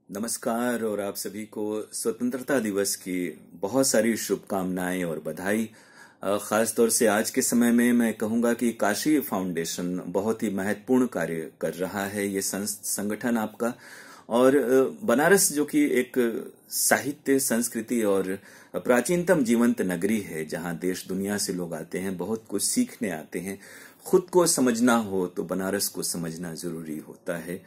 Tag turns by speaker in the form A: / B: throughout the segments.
A: नमस्कार और आप सभी को स्वतंत्रता दिवस की बहुत सारी शुभकामनाएं और बधाई। खास तौर से आज के समय में मैं कहूंगा कि काशी फाउंडेशन बहुत ही महत्वपूर्ण कार्य कर रहा है। ये संगठन आपका और बनारस जो कि एक साहित्य संस्कृति और प्राचीनतम जीवंत नगरी है, जहां देश दुनिया से लोग आते हैं, बहुत कुछ सीखने आते हैं। खुद को समझना हो तो बनारस को समझना जरूरी होता है।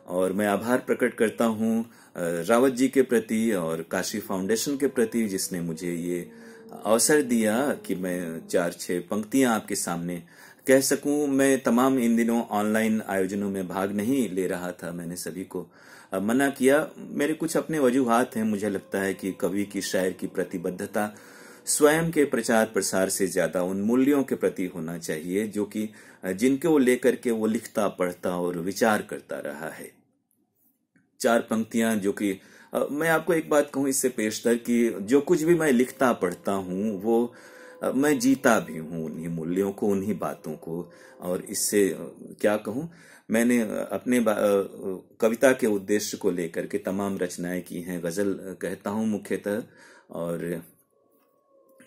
A: और मैं आभार प्रकट करता हूं रावत जी के प्रति और काशी फाउंडेशन के प्रति, जिसने मुझे ये अवसर दिया कि मैं 4-6 पंक्तियां आपके सामने कह सकूं। मैं तमाम इन दिनों ऑनलाइन आयोजनों में भाग नहीं ले रहा था, मैंने सभी को मना किया। मेरे कुछ अपने वजूहात हैं। मुझे लगता है कि कवि की, शायर की प्रतिबद्धता स्वयं के प्रचार प्रसार से ज्यादा उन मूल्यों के प्रति होना चाहिए जो कि जिनको लेकर के वो लिखता, पढ़ता और विचार करता रहा है। 4 पंक्तियां जो कि मैं आपको एक बात कहूं इससे पेशतर कि जो कुछ भी मैं लिखता पढ़ता हूं वो मैं जीता भी हूं उन्हीं मूल्यों को, उन्हीं बातों को। और इससे क्या कहूं, मैंने अपने कविता के उद्देश्य को लेकर के तमाम रचनाएं की हैं। गजल कहता हूं मुख्यतः, और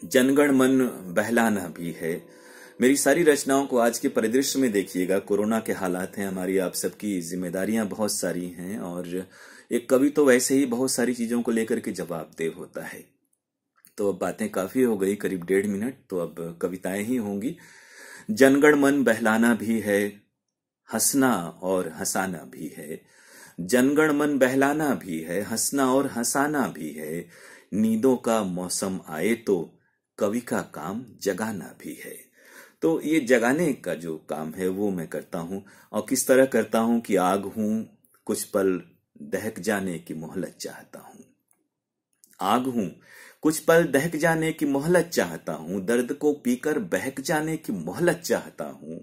A: जनगण मन बहलाना भी है। मेरी सारी रचनाओं को आज के परिदृश्य में देखिएगा। कोरोना के हालात हैं, हमारी आप सबकी जिम्मेदारियां बहुत सारी हैं, और एक कवि तो वैसे ही बहुत सारी चीजों को लेकर के जवाबदेह होता है। तो अब बातें काफी हो गई, करीब 1.5 मिनट, तो अब कविताएं ही होंगी। जनगण मन बहलाना भी है, हंसना और हंसाना भी है। जनगण मन बहलाना भी है, हंसना और हंसाना भी है। नींदों का मौसम आए तो कवि का काम जगाना भी है। तो ये जगाने का जो काम है वो मैं करता हूं। और किस तरह करता हूं कि आग हूं, कुछ पल दहक जाने की मोहलत चाहता हूं। आग हूं, कुछ पल दहक जाने की मोहलत चाहता हूं। दर्द को पीकर बहक जाने की मोहलत चाहता हूं।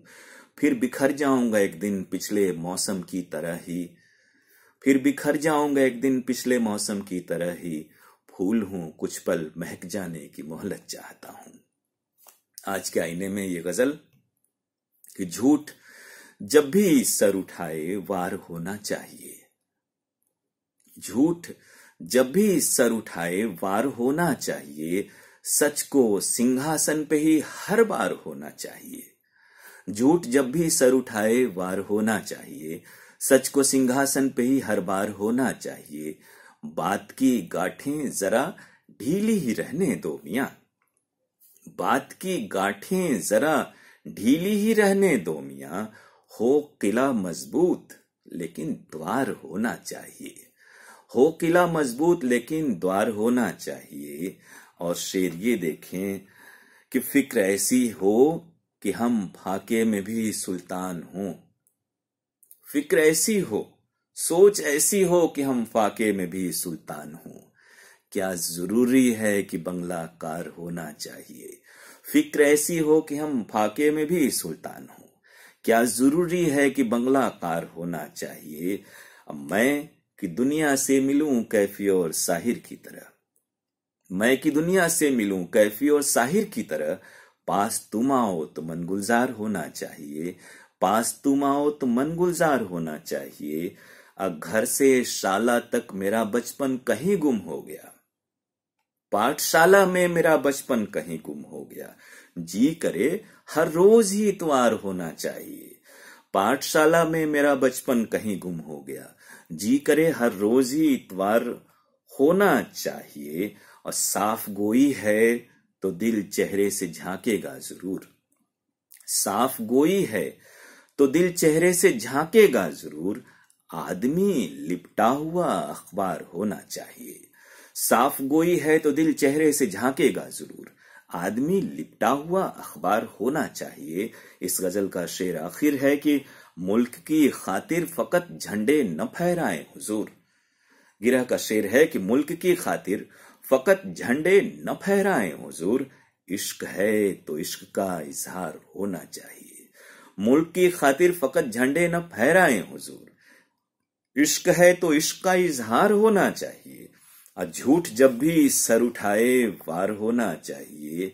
A: फिर बिखर जाऊंगा एक दिन पिछले मौसम की तरह ही। फिर बिखर जाऊंगा एक दिन पिछले मौसम की तरह ही। फूल हूं, कुछ पल महक जाने की मोहलत चाहता हूं। आज के आईने में ये गजल कि झूठ जब भी सर उठाए वार होना चाहिए। झूठ जब भी सर उठाए वार होना चाहिए। सच को सिंहासन पे ही हर बार होना चाहिए। झूठ जब भी सर उठाए वार होना चाहिए। सच को सिंहासन पे ही हर बार होना चाहिए। बात की गांठें जरा ढीली ही रहने दो मियां। बात की गांठें जरा ढीली ही रहने दो मियां। हो किला मजबूत लेकिन द्वार होना चाहिए। हो किला मजबूत लेकिन द्वार होना चाहिए। और शेर ये देखें कि फिक्र ऐसी हो कि हम फाके में भी सुल्तान हों। फिक्र ऐसी हो, सोच ऐसी हो कि हम फाके में भी सुल्तान हों। क्या जरूरी है कि बंगला कार होना चाहिए। फिक्र ऐसी हो कि हम फाके में भी सुल्तान हों। क्या जरूरी है कि बंगला कार होना चाहिए। अब मैं कि दुनिया से मिलूं कैफी और साहिर की तरह। मैं कि दुनिया से मिलूं कैफी और साहिर की तरह। पास तुम आओ तो मन गुलजार होना चाहिए। पास तुम आओ तो मन गुलजार होना चाहिए। घर से शाला तक मेरा बचपन कहीं गुम हो गया। पाठशाला में मेरा बचपन कहीं गुम हो गया। जी करे हर रोज ही इतवार होना चाहिए। पाठशाला में मेरा बचपन कहीं गुम हो गया। जी करे हर रोज ही इतवार होना चाहिए। और साफ गोई है तो दिल चेहरे से झांकेगा जरूर। साफ गोई है तो दिल चेहरे से झांकेगा जरूर। आदमी लिपटा हुआ अखबार होना चाहिए। साफ गोई है तो दिल चेहरे से झांकेगा जरूर। आदमी लिपटा हुआ अखबार होना चाहिए। इस गजल का शेर आखिर है कि मुल्क की खातिर फकत झंडे न फहराएं हुजूर। गिरह का शेर है कि मुल्क की खातिर फकत झंडे न फहराएं हुजूर। इश्क है तो इश्क का इजहार होना चाहिए। मुल्क की खातिर फकत झंडे न फहराएं हुजूर। इश्क है तो इश्क का इजहार होना चाहिए। और झूठ जब भी सर उठाए वार होना चाहिए।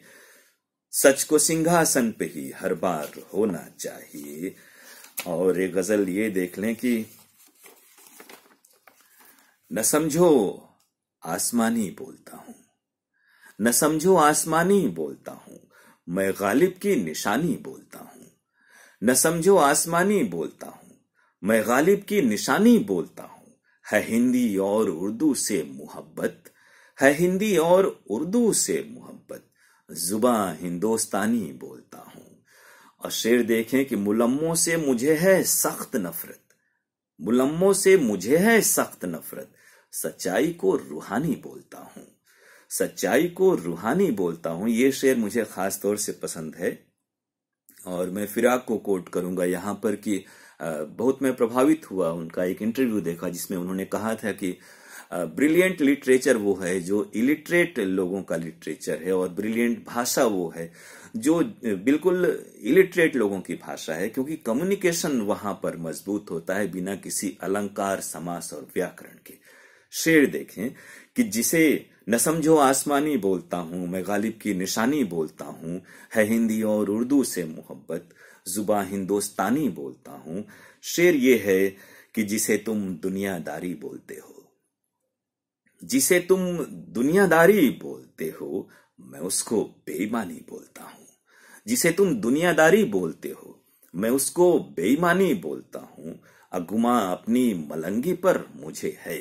A: सच को सिंहासन पे ही हर बार होना चाहिए। और एक गजल ये देख लें कि न समझो आसमानी बोलता हूं, न समझो आसमानी बोलता हूं, मैं गालिब की निशानी बोलता हूं। न समझो आसमानी बोलता हूं, मैं गालिब की निशानी बोलता हूं। है हिंदी और उर्दू से मोहब्बत, है हिंदी और उर्दू से मोहब्बत, जुबां हिंदुस्तानी बोलता हूं। और शेर देखें कि मुलम्मों से मुझे है सख्त नफरत, मुलम्मों से मुझे है सख्त नफरत, सच्चाई को रूहानी बोलता हूं, सच्चाई को रूहानी बोलता हूं। ये शेर मुझे खास तौर से पसंद है और मैं फिराक को कोट करूंगा यहाँ पर कि बहुत मैं प्रभावित हुआ। उनका एक इंटरव्यू देखा जिसमें उन्होंने कहा था कि ब्रिलियंट लिटरेचर वो है जो इलिटरेट लोगों का लिटरेचर है, और ब्रिलियंट भाषा वो है जो बिल्कुल इलिटरेट लोगों की भाषा है, क्योंकि कम्युनिकेशन वहां पर मजबूत होता है बिना किसी अलंकार, समास और व्याकरण के। शेर देखें कि जिसे न समझो आसमानी बोलता हूं, मैं गालिब की निशानी बोलता हूं, है हिंदी और उर्दू से मोहब्बत, जुबां हिंदुस्तानी बोलता हूं। शेर ये है कि जिसे तुम दुनियादारी बोलते हो, जिसे तुम दुनियादारी बोलते हो, मैं उसको बेईमानी बोलता हूं। जिसे तुम दुनियादारी बोलते हो, मैं उसको बेईमानी बोलता हूं। गुमा अपनी मलंगी पर मुझे है,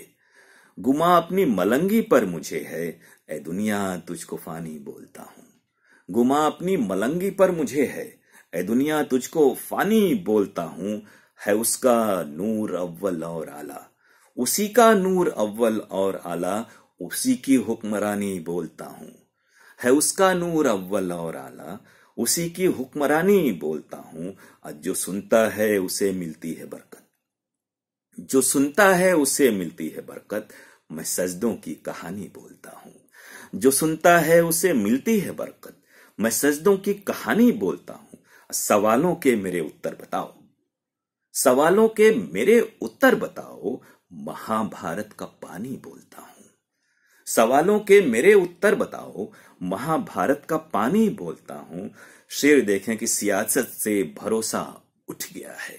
A: गुमा अपनी मलंगी पर मुझे है, ए दुनिया तुझको फानी बोलता हूं। गुमा अपनी मलंगी पर मुझे है, ए दुनिया तुझको फानी बोलता हूं। है उसका नूर अव्वल और आला, उसी का नूर अव्वल और आला, उसी की हुक्मरानी बोलता हूं। है उसका नूर अव्वल और आला, उसी की हुक्मरानी बोलता हूं। जो सुनता है उसे मिलती है बरकत, जो सुनता है उसे मिलती है बरकत, मैं सजदों की कहानी बोलता हूं। जो सुनता है उसे मिलती है बरकत, मैं सजदों की कहानी बोलता हूं। सवालों के मेरे उत्तर बताओ, सवालों के मेरे उत्तर बताओ, महाभारत का पानी बोलता हूं। सवालों के मेरे उत्तर बताओ, महाभारत का पानी बोलता हूं। शेर देखें कि सियासत से भरोसा उठ गया है,